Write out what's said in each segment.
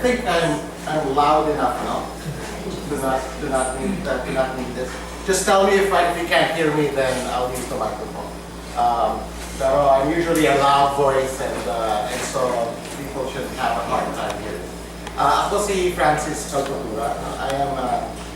I think I'm loud enough now. Do not need this. Just tell me if you can't hear me, then I'll use the microphone. Pero I'm usually a loud voice, and so people should have a hard time hearing. Ako si Francis Calpotura.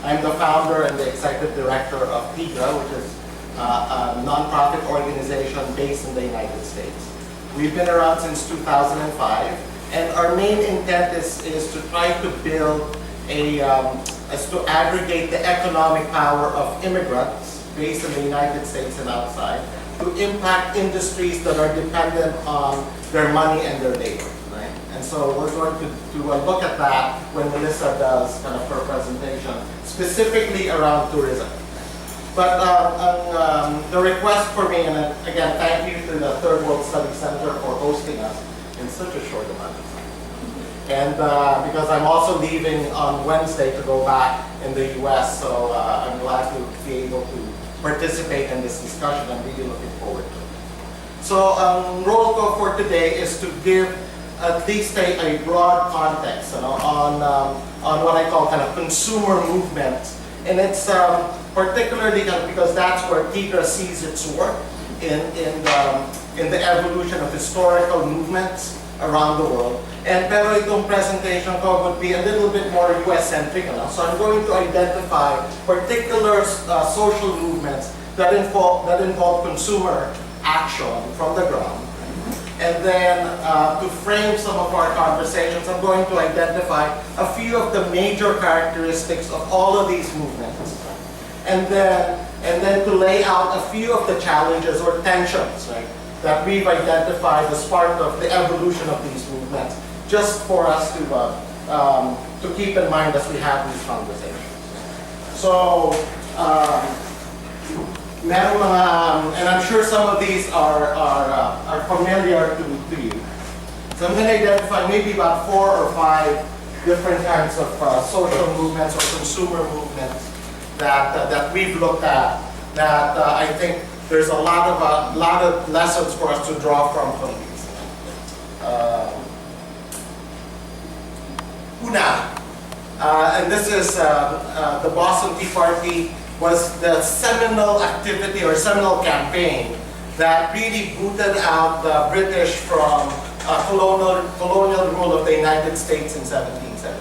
I'm the founder and the executive director of TIGRA, which is a non-profit organization based in the United States. We've been around since 2005. And our main intent is to try to build to aggregate the economic power of immigrants based in the United States and outside to impact industries that are dependent on their money and their labor, right? And so we're going to look at that when Melissa does kind of her presentation, specifically around tourism. But the request for me, and again, thank you to the Third World Study Center for hosting us in such a short amount of time. And because I'm also leaving on Wednesday to go back in the US, so I'm glad to be able to participate in this discussion. I'm really looking forward to it. So roll call for today is to give at least a broad context, you know, on what I call kind of consumer movements. And it's particularly because that's where TIGRA sees its work in the evolution of historical movements around the world. And pero itong presentation ko would be a little bit more US-centric. So I'm going to identify particular social movements that involve consumer action from the ground. And then to frame some of our conversations, I'm going to identify a few of the major characteristics of all of these movements. And then to lay out a few of the challenges or tensions, right, that we've identified as part of the evolution of these movements, just for us to keep in mind as we have these conversations. So, and I'm sure some of these are familiar to you. So I'm going to identify maybe about 4 or 5 different kinds of social movements or consumer movements that we've looked at, that I think there's a lot of lessons for us to draw from these. Una, and this is the Boston Tea Party was the seminal activity or seminal campaign that really booted out the British from colonial rule of the United States in 1776.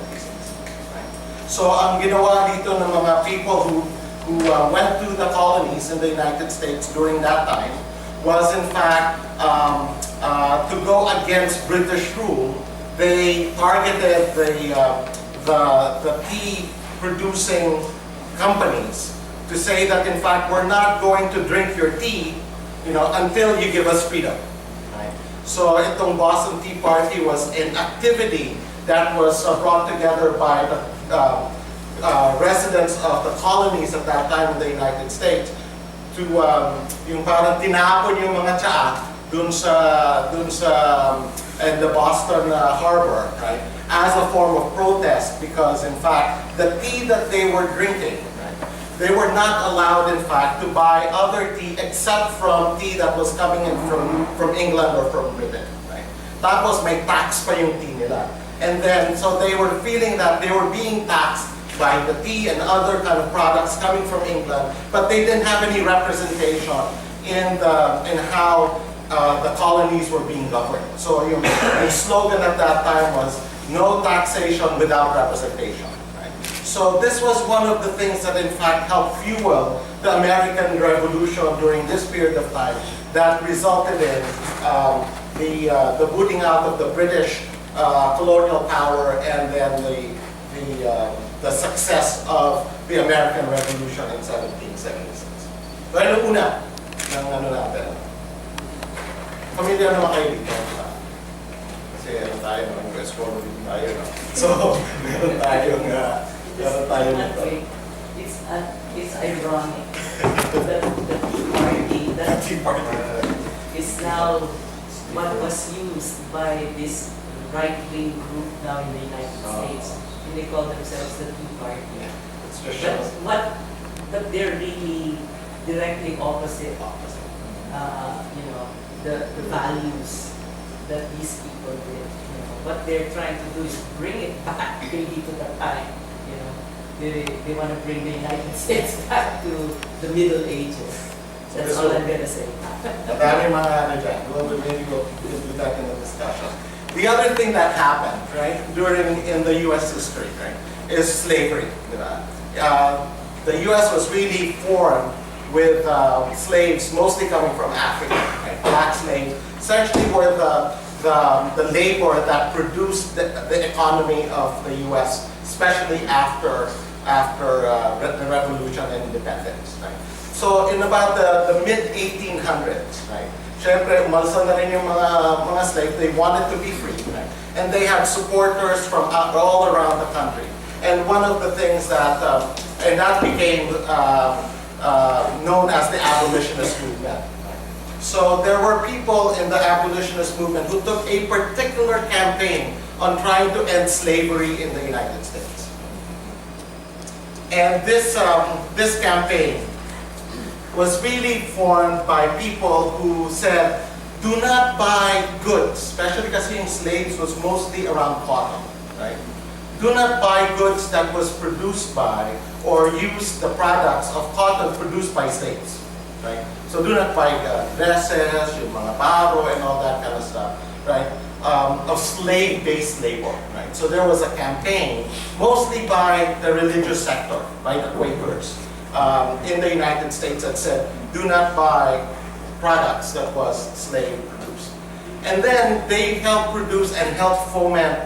Right? So ang ginawa dito ng mga people who went to the colonies in the United States during that time was in fact to go against British rule. They targeted the tea producing companies to say that in fact we're not going to drink your tea, you know, until you give us freedom. Right? So itong Boston Tea Party was an activity that was brought together by the residents of the colonies at that time in the United States to yung parang tinapon yung mga tsaa dun sa in the Boston harbor, right, as a form of protest, because in fact the tea that they were drinking, right, they were not allowed in fact to buy other tea except from tea that was coming in from England or from Britain, right. Tapos may tax pa yung tea nila, and then so they were feeling that they were being taxed by the tea and other kind of products coming from England, but they didn't have any representation in how the colonies were being governed. So the slogan at that time was "No taxation without representation." Right? So this was one of the things that in fact helped fuel the American Revolution during this period of time that resulted in the booting out of the British colonial power and then the success of the American Revolution in 1776. So ano una ng ano natin? Familiar naman kayo dito. Kasi ano tayo, US colony tayo. No? So, meron tayong nito. It's ironic that the Tea Party is now what was used by this right-wing group now in the United States. And they call themselves the Tea Party. Yeah, it's just but they're really directly opposite. You know, the values that these people did. You know, what they're trying to do is bring it back maybe to the time. You know, they want to bring the United States back to the Middle Ages. That's all I'm gonna say. Madami mga ano dyan. Maybe we'll do that in the discussion. The other thing that happened, right, in the U.S. history, right, is slavery. The U.S. was really formed with slaves mostly coming from Africa, right, black slaves, essentially were the labor that produced the economy of the U.S., especially after the Revolution and independence, right. So in about the mid-1800s, right, syempre, umalsa na rin yung mga slaves. They wanted to be free, right? And they had supporters from all around the country. And one of the things that, and that became known as the abolitionist movement. So there were people in the abolitionist movement who took a particular campaign on trying to end slavery in the United States. And this campaign was really formed by people who said, do not buy goods, especially because yung slaves was mostly around cotton, right? Do not buy goods that was produced by or use the products of cotton produced by slaves, right? So do not buy dresses, yung mga baro and all that kind of stuff, right? Of slave-based labor, right? So there was a campaign, mostly by the religious sector, by the Quakers, in the United States that said, do not buy products that was slave produced. And then they helped produce and helped foment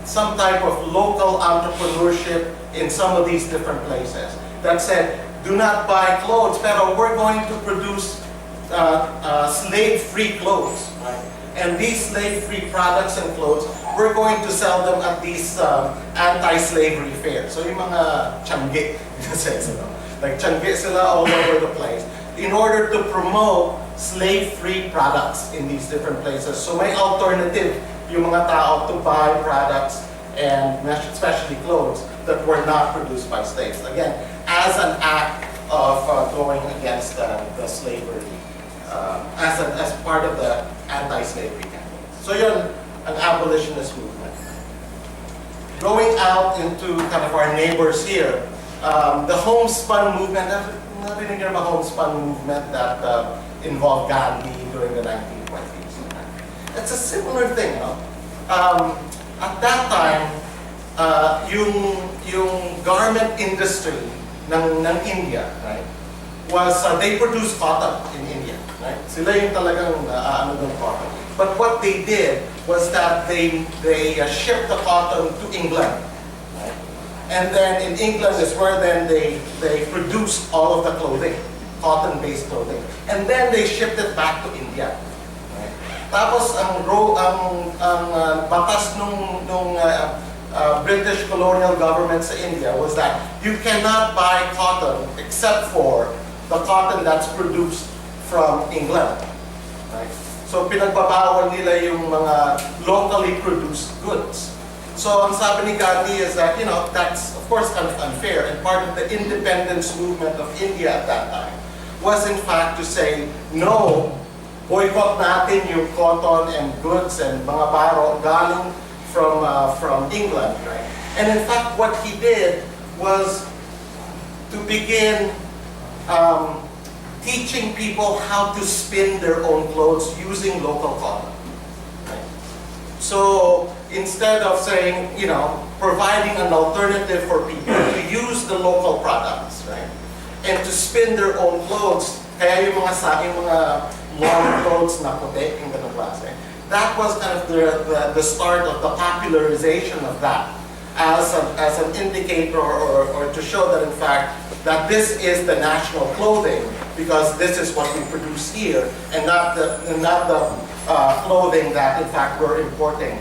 some type of local entrepreneurship in some of these different places that said, do not buy clothes, pero we're going to produce slave-free clothes, right? And these slave-free products and clothes, we're going to sell them at these anti-slavery fairs. So yung mga tiangge, like tiangge sila all over the place, in order to promote slave-free products in these different places. So may alternative yung mga tao to buy products and especially clothes that were not produced by slaves. Again, as an act of going against the slavery, as part of the anti-slavery campaign. So yun, an abolitionist movement. Going out into kind of our neighbors here, the homespun movement, narinig niyo ba homespun movement that involved Gandhi during the 1920s? It's a similar thing, no? At that time, yung garment industry ng India, right, was they produced cotton in India, right? Sila yung talagang ano ng cotton. But what they did was that they shipped the cotton to England, right? And then in England is where then they produced all of the clothing, cotton-based clothing, and then they shipped it back to India. Right? Tapos ang batas nung British colonial government sa India was that you cannot buy cotton except for the cotton that's produced from England. Right? So pinagbabawal nila yung mga locally produced goods. So ang sabi ni Gandhi is that, you know, that's of course kind of unfair, and part of the independence movement of India at that time was in fact to say, no, boycott natin yung cotton and goods and mga baro galing from England, right? And in fact, what he did was to begin teaching people how to spin their own clothes using local cotton. Right? So instead of saying, you know, providing an alternative for people to use the local products, right, and to spin their own clothes, kaya yung mga long clothes na puti, yung ganung klase. That was kind of the start of the popularization of that as an indicator or to show that in fact that this is the national clothing because this is what we produce here and not the clothing that in fact we're importing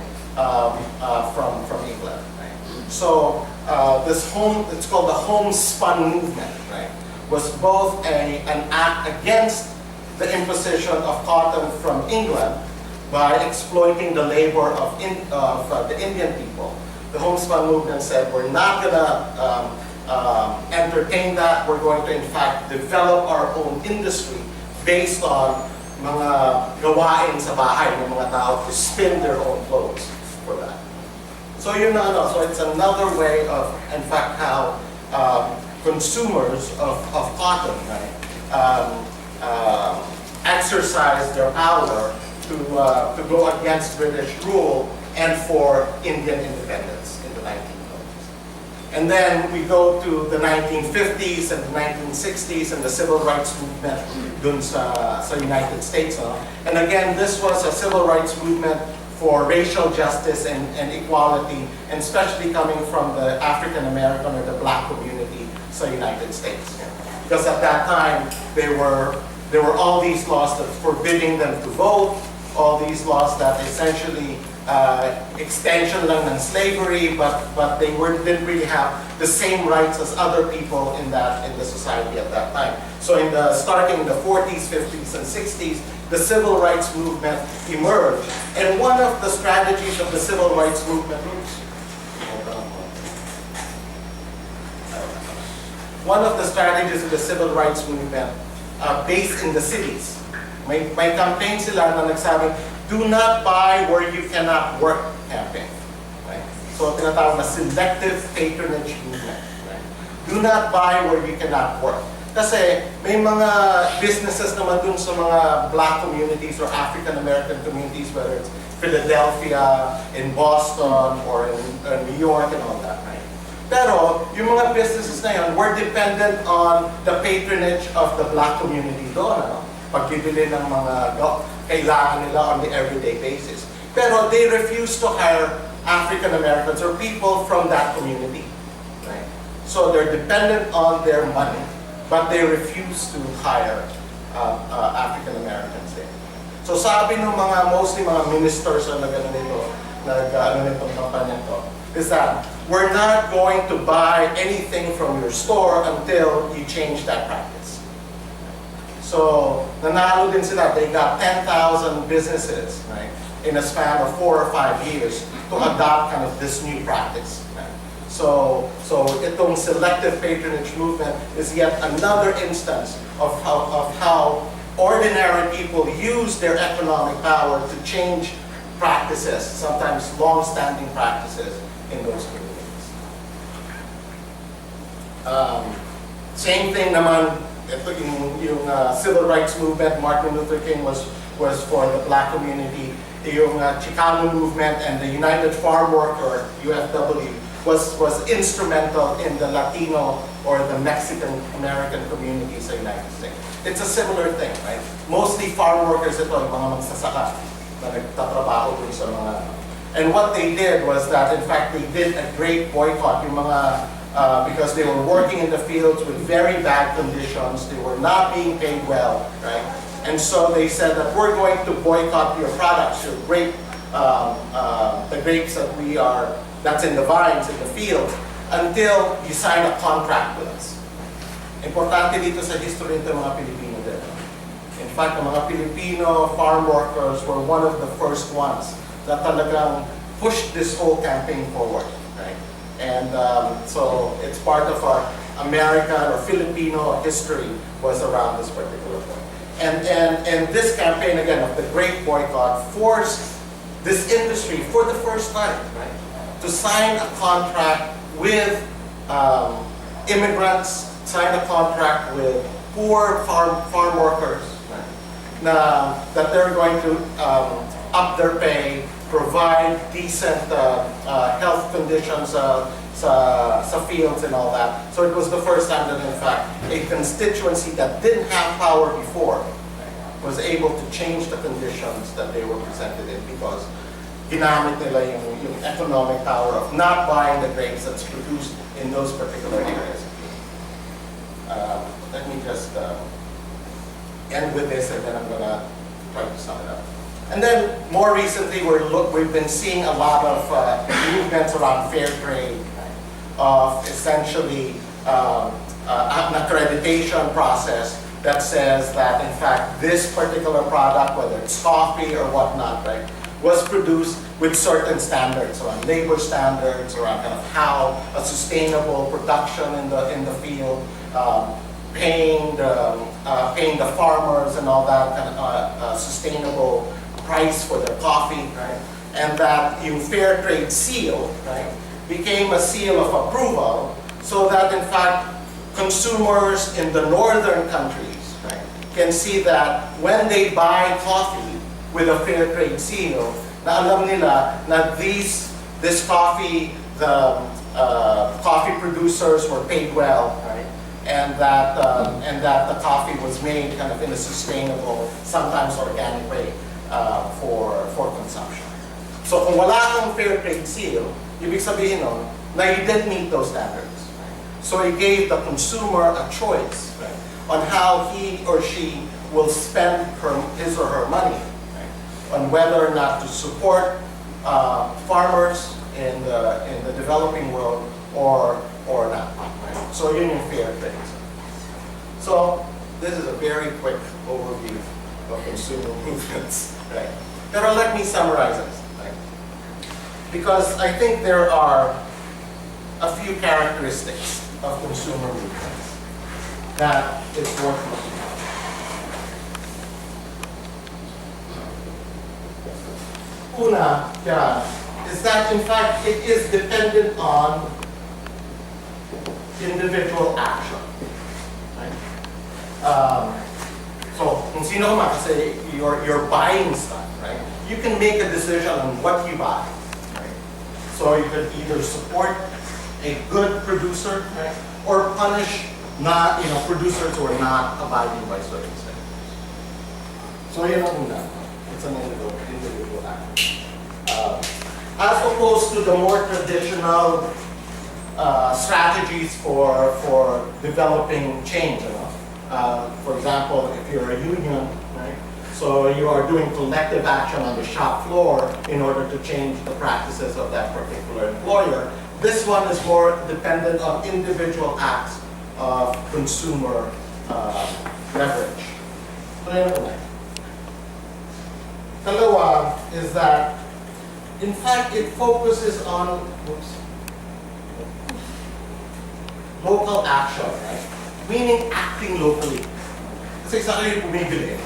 from England. Right? So it's called the homespun movement, right? Was both an act against the imposition of cotton from England by exploiting the labor of the Indian people. The homespun movement said, we're not going to entertain that. We're going to, in fact, develop our own industry based on mga gawain sa bahay ng mga tao to spin their own clothes for that. So yun na ano, so it's another way of, in fact, how consumers of cotton, right, exercise their power to go against British rule and for Indian independence in the 1920s. And then we go to the 1950s and the 1960s and the civil rights movement dun sa United States. No? And again, this was a civil rights movement for racial justice and equality, and especially coming from the African American or the black community sa United States. Because at that time, there were all these laws that forbidding them to vote, all these laws that essentially extension lang ng slavery, but they didn't really have the same rights as other people in the society at that time. So starting in the 40s, 50s, and 60s, the civil rights movement emerged. And one of the strategies of the civil rights movement, based in the cities. May campaign sila na nagsabing, do not buy where you cannot work campaign. Right? So tinatawag na selective patronage movement. Right? Do not buy where you cannot work. Kasi may mga businesses naman dun sa mga black communities or African American communities, whether it's Philadelphia, in Boston, or in New York and all that. Right? Pero yung mga businesses na yun were dependent on the patronage of the black community doon. Ano? Pagbibili ng mga kailangan nila on the everyday basis. Pero they refuse to hire African Americans or people from that community. Right? So they're dependent on their money, but they refuse to hire African Americans there. So sabi ng mostly mga ministers na nitong kampanya to, is that we're not going to buy anything from your store until you change that practice. So, nanalo din sila. They got 10,000 businesses, right, in a span of 4 or 5 years to adopt kind of this new practice. Right? So itong selective patronage movement is yet another instance of how ordinary people use their economic power to change practices, sometimes long-standing practices in those communities. Same thing naman. Ito yung civil rights movement, Martin Luther King was for the black community. Yung Chicano movement and the United Farm Worker, UFW, was instrumental in the Latino or the Mexican American community sa United States. It's a similar thing, right? Mostly farm workers ito, yung mga magsasaka na nagtatrabaho dun sa mga... And what they did was that, in fact, they did a great boycott. Yung mga because they were working in the fields with very bad conditions. They were not being paid well, right? And so they said that we're going to boycott your products, your grape, the grapes that's in the vines, in the field, until you sign a contract with us. Importante dito sa history ng mga Pilipino din. In fact, the mga Filipino farm workers were one of the first ones that talagang pushed this whole campaign forward, right? And so it's part of our American or Filipino history was around this particular point. And this campaign, again, of the Great Boycott forced this industry for the first time, right, to sign a contract with immigrants, sign a contract with poor farm workers, right, that they're going to up their pay, provide decent health conditions sa fields and all that. So it was the first time that, in fact, a constituency that didn't have power before was able to change the conditions that they were presented in because ginamit nila yung economic power of not buying the grapes that's produced in those particular areas. Let me just end with this and then I'm going to try to sum it up. And then, more recently, we've been seeing a lot of movements around fair trade, of essentially an accreditation process that says that, in fact, this particular product, whether it's coffee or whatnot, right, was produced with certain standards, around labor standards, around kind of how a sustainable production in the field, paying the farmers and all that kind of sustainable price for their coffee, right? And that yung fair trade seal, right, became a seal of approval, so that in fact consumers in the northern countries, right, can see that when they buy coffee with a fair trade seal, na alam nila na this coffee, the coffee producers were paid well, right? And that the coffee was made kind of in a sustainable, sometimes organic way for consumption. So kung wala kang fair trade seal, ibig sabihin nun na you didn't meet those standards. Right? So it gave the consumer a choice, right, on how he or she will spend his or her money, right, on whether or not to support farmers in the developing world or not. Right? So yun yung fair trade. So this is a very quick overview of consumer movements. Right? Pero let me summarize this. Right? Because I think there are a few characteristics of consumer movements that is worth looking at. Una, is that in fact it is dependent on individual action. Right? So, kung sino ka kasi you're buying stuff, right? You can make a decision on what you buy. Right? So you could either support a good producer, right, or punish producers who are not abiding by certain standards. So yun ang una. It's an individual action. As opposed to the more traditional strategies for developing change. For example, if you're a union, right, so you are doing collective action on the shop floor in order to change the practices of that particular employer. This one is more dependent on individual acts of consumer leverage. Dalawa is that, in fact, it focuses on local action, right? Meaning acting locally. Kasi sa kayo bumibili,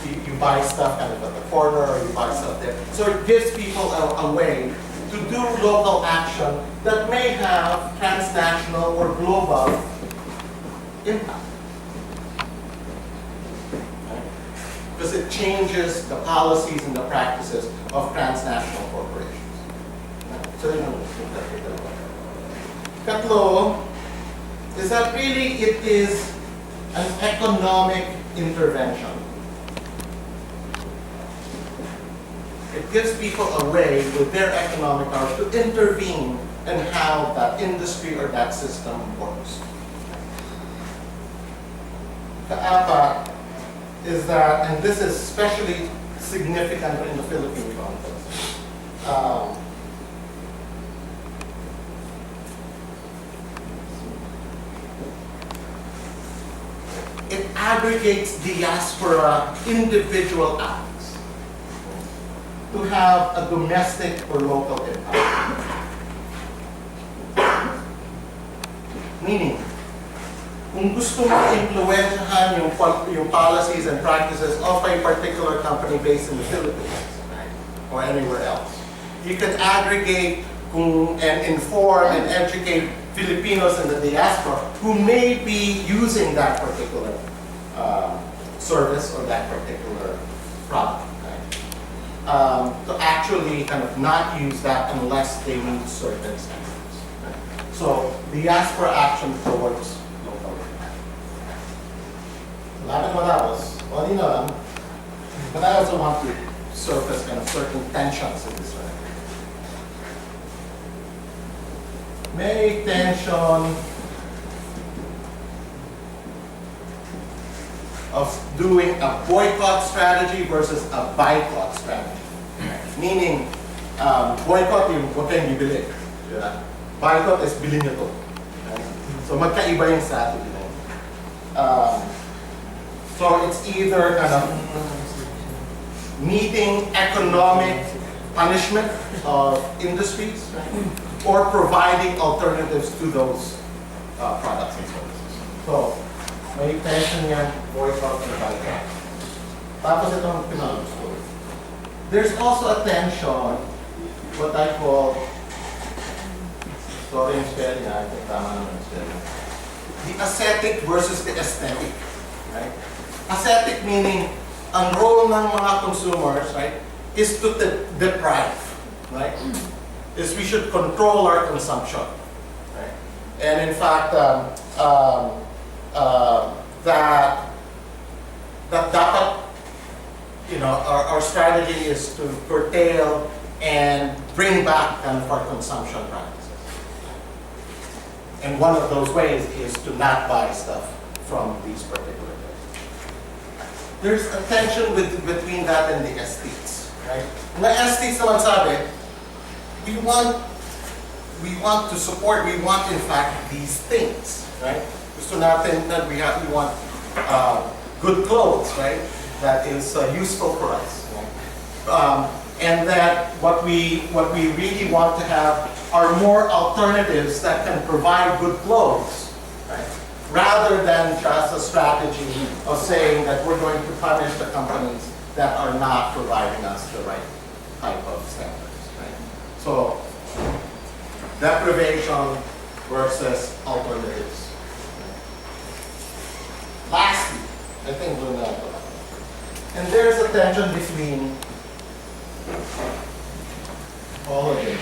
you buy stuff kind of at the corner, or you buy stuff there. So it gives people a way to do local action that may have transnational or global impact. Because it changes the policies and the practices of transnational corporations. So yun ang Katlo is that really it is an economic intervention. It gives people a way with their economic power to intervene in how that industry or that system works. Kaapat is that, and this is especially significant in the Philippine context, it aggregates diaspora individual acts to have a domestic or local impact. Meaning, kung gusto mo influensyahan yung policies and practices of a particular company based in the Philippines, right, or anywhere else, you can aggregate and inform and educate Filipinos in the diaspora who may be using that particular service or that particular product, right? To actually kind of not use that unless they meet certain standards. Right? So diaspora action towards local impact. Malapit matapos, wali na lang. But I also want to surface kind of certain tensions in this. May tension of doing a boycott strategy versus a boycott strategy. Meaning, boycott yung huwag kayong bibili. Boycott is bilhin nyo to. So magkaiba yung strategy na yun. So it's either kind of meeting economic punishment of industries, or providing alternatives to those products and services. So may tension yan, voice out ng balikan. Tapos itong pinag-gusto. There's also a tension, what I call, sorry yung spelling, I think tama naman yung spelling. The ascetic versus the aesthetic, right? Ascetic meaning, ang role ng mga consumers, right, is to deprive, right? Is we should control our consumption, right? And in fact, that dapat, you know, our strategy is to curtail and bring back kind of our consumption practices. And one of those ways is to not buy stuff from these particular places. There's a tension between that and the aesthetes, right? And the aesthetes naman sabi, we want to support, we want in fact these things, right? Gusto natin that we want good clothes, right? That is useful for us, right? And that what we really want to have are more alternatives that can provide good clothes, right? Rather than just a strategy of saying that we're going to punish the companies that are not providing us the right type of standards, right? So, deprivation versus alternatives. Lastly, I think we'll not go. And there's a tension between all of this.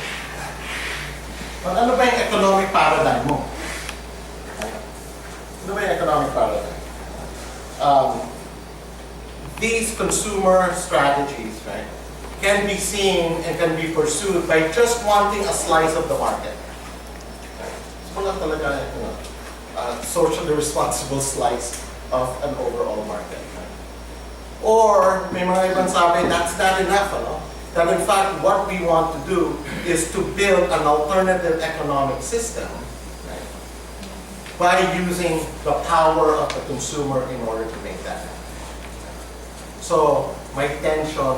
But ano ba yung economic paradigm mo? Ano ba yung economic paradigm? These consumer strategies, right, can be seen and can be pursued by just wanting a slice of the market. Wala talaga, you know, socially responsible slice of an overall market. Right? Or may mga ibang sabi, that's not enough, ano? That in fact, what we want to do is to build an alternative economic system, right, by using the power of the consumer in order to make that happen. So, my tension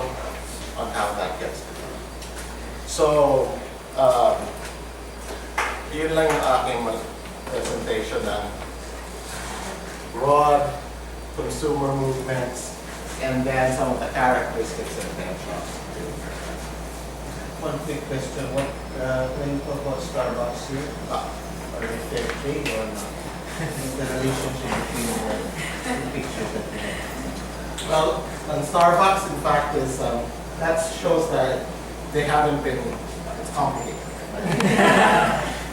on how that gets done. So, yun lang yung aking presentation ng broad consumer movements and then some of the characteristics and tensions. One quick question. What, when you talk about Starbucks here, are they fair trade or not? The relationship between the pictures that we have. Well, on Starbucks, in fact, is that shows that they haven't been, it's complicated.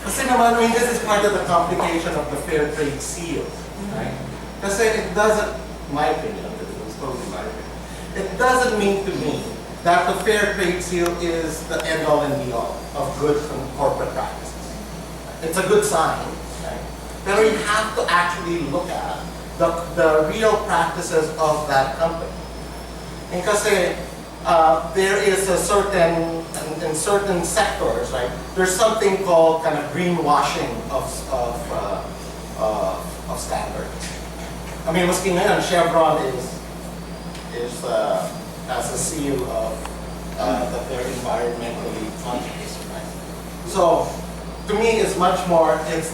Kasi naman, I mean, this is part of the complication of the fair trade seal, right? Kasi it doesn't, my opinion, this is totally my opinion, it doesn't mean to me that the fair trade seal is the end-all and be-all of good corporate practices. It's a good sign, right? Pero you have to actually look at the real practices of that company. And kasi there is a certain, in certain sectors, right, there's something called kind of greenwashing of standards. I mean, maski ngayon, Chevron has a seal of that they're environmentally conscious, right? So, to me, it's much more, it's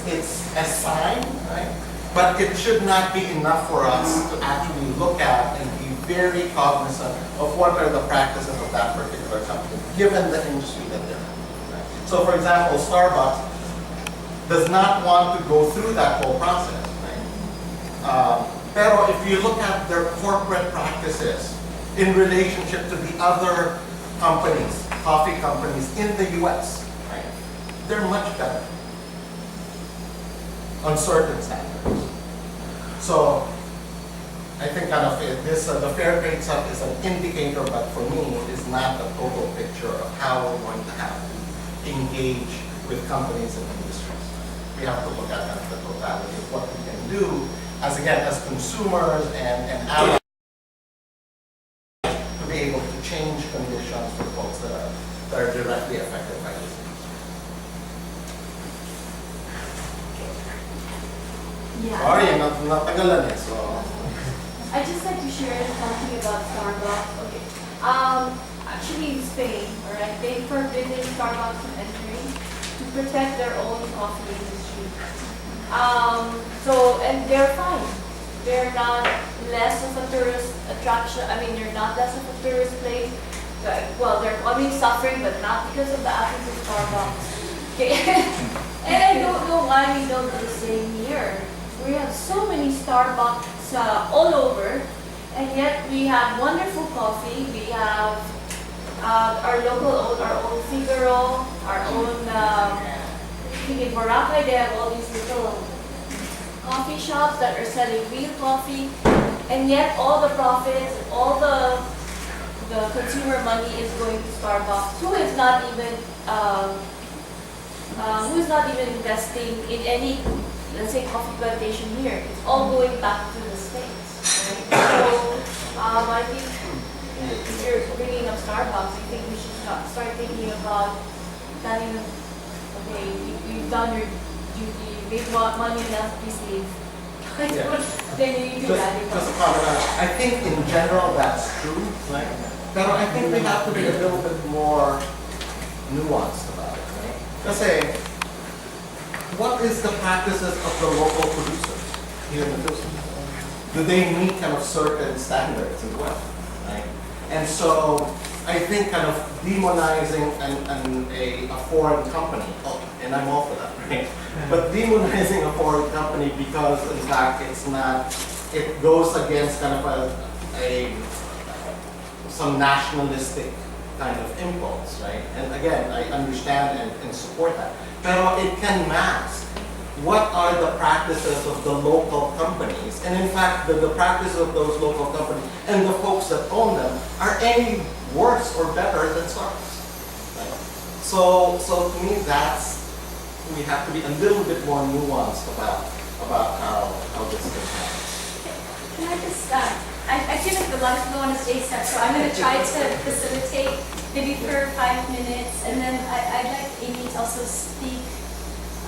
a sign, right? But it should not be enough for us to actually look at and be very cognizant of what are the practices of that particular company, given the industry that they're in. Right? So, for example, Starbucks does not want to go through that whole process, right? Pero if you look at their corporate practices in relationship to the other companies, coffee companies in the US, right, they're much better on certain standards. So, I think kind of this, the fair trade stuff is an indicator, but for me, it is not a total picture of how we're going to have to engage with companies and industries. We have to look at kind of the totality of what we can do as, again, as consumers and allies to be able to change conditions for folks that are directly affected by this. Yeah. Sorry, natagalan eh, so. I just like to share something about Starbucks. Okay. Actually in Spain, alright, they forbidden Starbucks from entering to protect their own coffee industry. And they're fine. They're not less of a tourist attraction. I mean, they're not less of a tourist place. Well, they're probably suffering, but not because of the absence of Starbucks. Okay. And I don't know why we don't do the same here. We have so many Starbucks all over, and yet we have wonderful coffee. We have our own Figaro, our own, I think in Boracay they have all these little coffee shops that are selling real coffee, and yet all the profits, all the consumer money is going to Starbucks, who is not even investing in any, let's say, coffee plantation here. It's all going back to the States. Right? So I think if you're bringing up Starbucks, I think we should start thinking about not even, okay, you've done your duty, you made money enough, please leave. Then you need to just a comment on it. I think in general that's true, right? But I think we have to be a little bit more nuanced about it, right? Kasi, what is the practices of the local producers here in the Philippines? Do they meet kind of certain standards as well, right? And so, I think kind of demonizing a foreign company, and I'm all for that, right? But demonizing a foreign company because in fact it's not, it goes against kind of some nationalistic kind of impulse, right? And again, I understand and support that. But it can mask what are the practices of the local companies. And in fact, the practices of those local companies and the folks that own them are any worse or better than Starbucks. Right? So to me, we have to be a little bit more nuanced about how this can happen. Can I just, I feel like a lot of people want to say stuff, so I'm going to try to facilitate maybe for 5 minutes, and then I'd like Amy to also speak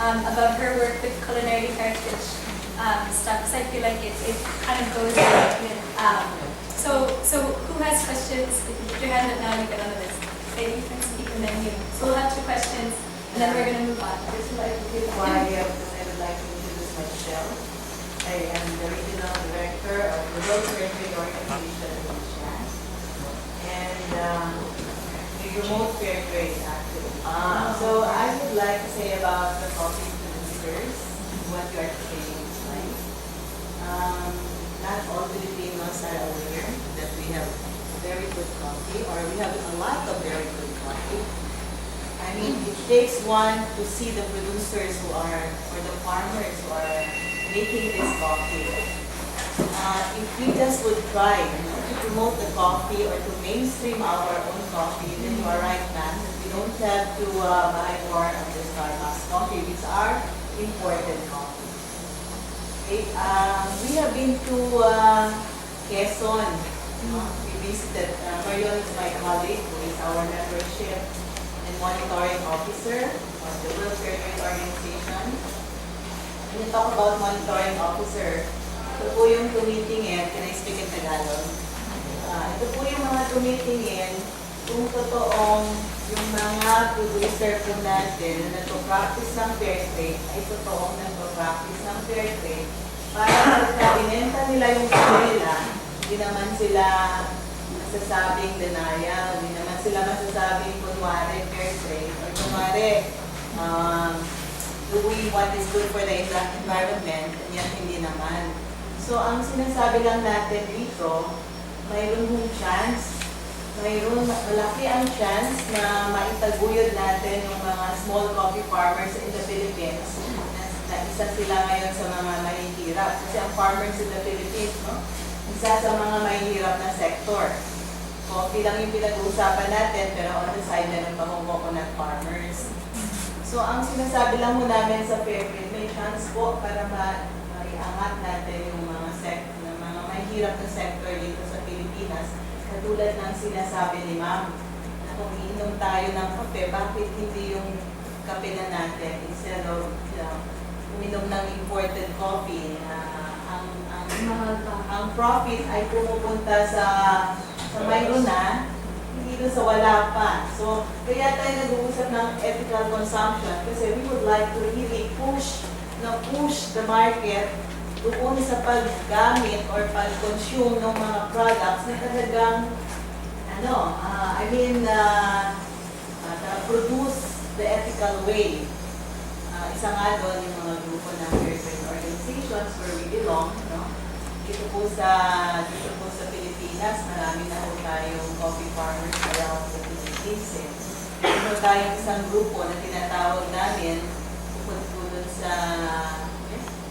about her work with culinary heritage stuff, because I feel like it kind of goes with, so who has questions? If you put your hand up now, you get on the list. Okay, you can speak, and then you. So we'll have 2 questions, and then we're going to move on. This is like why I would like to introduce myself. I am the regional director of the World Heritage Organization in Mencias, and we promote fair trade actually. So I would like to say about the coffee producers, what you are saying is right. Not all Filipinos are aware that we have very good coffee, or we have a lot of very good coffee. I mean, it takes one to see the producers who are, or the farmers who are making this coffee. If we just would try to promote the coffee or to mainstream our own coffee, then you are right, ma'am, that we don't have to buy more of the Starbucks coffee, which are imported coffee. Okay. We have been to Quezon. We visited, Marion is my colleague, who is our membership and monitoring officer of the World Heritage Organization. When you talk about monitoring officer, ito po yung tumitingin, can I speak in Tagalog? Ito po yung mga tumitingin kung totoong yung mga producer po natin na nagpo-practice ng fair trade ay totoong nagpo-practice ng fair trade para pagka binenta nila yung nila, hindi naman sila masasabing denial, hindi naman sila masasabing kunwari fair trade or kunwari doing what is good for the environment, yan hindi naman. So, ang sinasabi lang natin dito, mayroon hong chance, malaki ang chance na maitaguyod natin yung mga small coffee farmers in the Philippines, na isa sila ngayon sa mga mahihirap. Kasi ang farmers in the Philippines, no? Isa sa mga mahihirap na sector. Coffee lang yung pinag-uusapan natin, pero on the side na ng coconut farmers. So, ang sinasabi lang mo namin sa fair trade, may chance po para maiangat natin yung mga mahirap na sector dito sa Pilipinas. Katulad ng sinasabi ni Ma'am, na kung iinom tayo ng kape, bakit hindi yung kape na natin instead of uminom ng imported coffee ang profit ay pumupunta sa mayroon na, hindi doon sa wala pa. So, kaya tayo nag-uusap ng ethical consumption kasi we would like to really push the market doon sa paggamit or pag-consume ng mga products na talagang produce the ethical way. Isa nga doon yung mga grupo ng fair trade organizations where we belong, no? Dito po sa Pilipinas, marami na po tayong coffee farmers around the Philippines. Meron tayong isang grupo na tinatawag namin, bukod po doon sa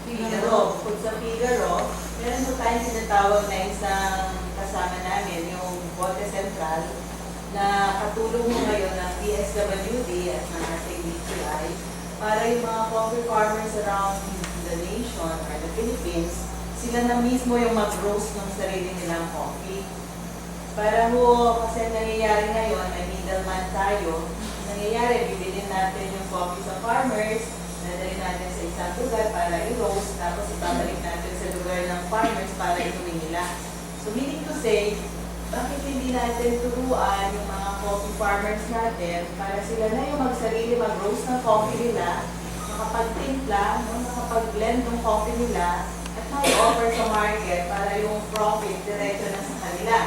Figaro. Bukod sa Figaro, meron po tayong tinatawag na isang kasama namin, yung Bote Central, na katulong mo ngayon ng DSWD at ng ating DTI para yung mga coffee farmers around the nation or the Philippines, sila na mismo yung mag-roast ng sarili nilang coffee. Para ho, kasi nangyayari ngayon, may middleman tayo, nangyayari, bibili natin yung coffee sa farmers, nadali natin sa isang lugar para i-roast, tapos ibabalik natin sa lugar ng farmers para inumin nila. So meaning to say, bakit hindi natin turuan yung mga coffee farmers natin para sila na yung magsarili, mag-roast ng coffee nila, makapag-timpla, no, makapag-blend ng coffee nila, at may-offer sa market para yung profit diretso na sa kanila.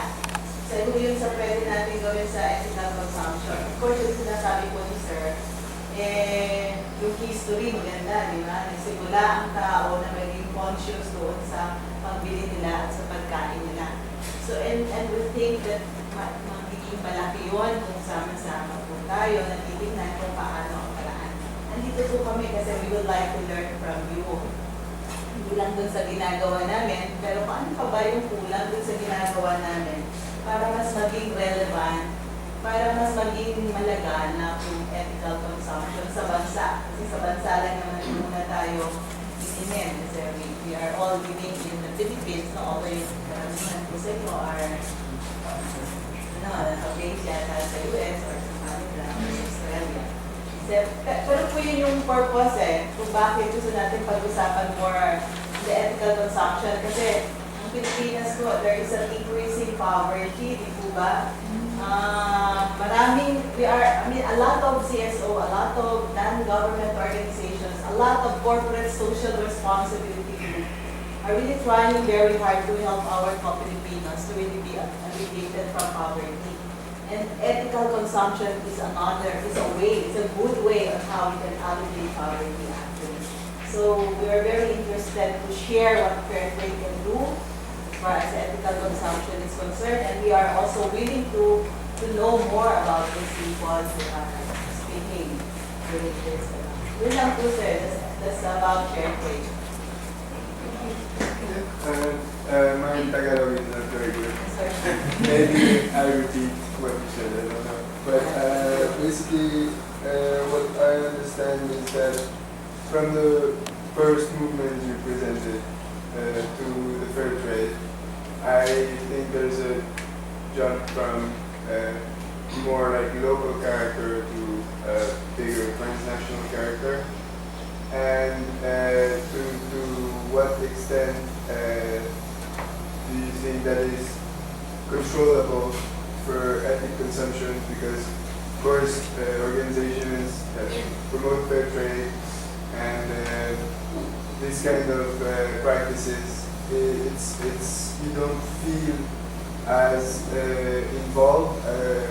So yun sa pwede natin gawin sa ethical consumption. Of course, yung sinasabi po ni Sir, yung history maganda, di ba? Nagsimula ang tao na maging conscious doon sa pagbili nila at sa pagkain nila. So, and we think that magiging malaki yun kung sama-sama po tayo, natitignan kung paano ang paraan. Nandito po kami kasi we would like to learn from you. Hindi lang dun sa ginagawa namin, pero paano pa ba yung kulang dun sa ginagawa namin para mas maging relevant, para mas maging malaga kung ethical consumption sa bansa. Kasi sa bansa lang naman muna tayo itinin. Kasi we are all living in the Philippines, no? Although karamihan po sa inyo are naka-base yata sa US or sa Canada or sa Australia. Pero po yun yung purpose kung bakit gusto natin pag-usapan more the ethical consumption. Kasi ang Pilipinas po, there is a decreasing poverty, di po ba? A lot of CSO, a lot of non-government organizations, a lot of corporate social responsibility groups are really trying very hard to help our Filipinos to really be alleviated from poverty. And ethical consumption is a way, it's a good way of how we can alleviate poverty actually. So we are very interested to share what fair trade can do as far as ethical consumption is concerned, and we are also willing to know more about these people who are speaking during this. Yun lang po sir, that's about fair trade. My Tagalog is not very good. Sir. Maybe I repeat what you said, I don't know. But basically, what I understand is that from the first movement you presented to the fair trade, I think there's a jump from more like local character to bigger transnational character. And to what extent do you think that is controllable for ethnic consumption? Because of course organizations promote fair trade and this kind of practices, it's you don't feel as involved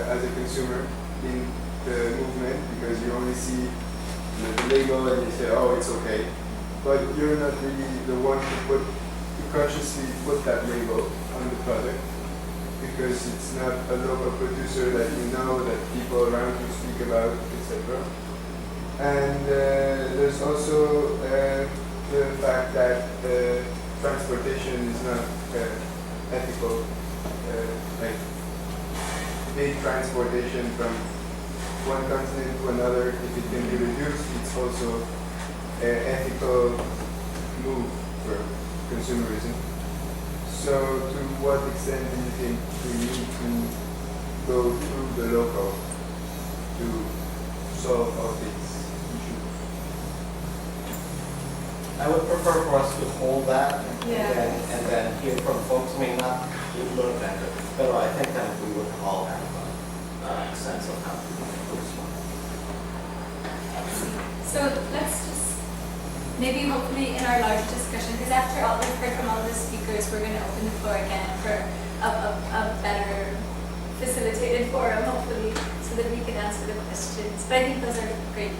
as a consumer in the movement because you only see the label and you say, oh, it's okay. But you're not really the one to consciously put that label on the product because it's not a local producer that you know, that people around you speak about, etc. And there's also the fact that transportation is not ethical. Like big transportation from one continent to another, if it can be reduced, it's also an ethical move for consumerism. So to what extent do you think we need to go through the local to solve all these issues? I would prefer for us to hold that Yeah. and then hear from folks. I mean, not learn better, but I think that we would all have a sense of how to do this one. So let's just maybe hopefully in our larger discussion, because after all we've heard from all the speakers, we're going to open the floor again for a better facilitated forum, hopefully, so that we can answer the questions. But I think those are great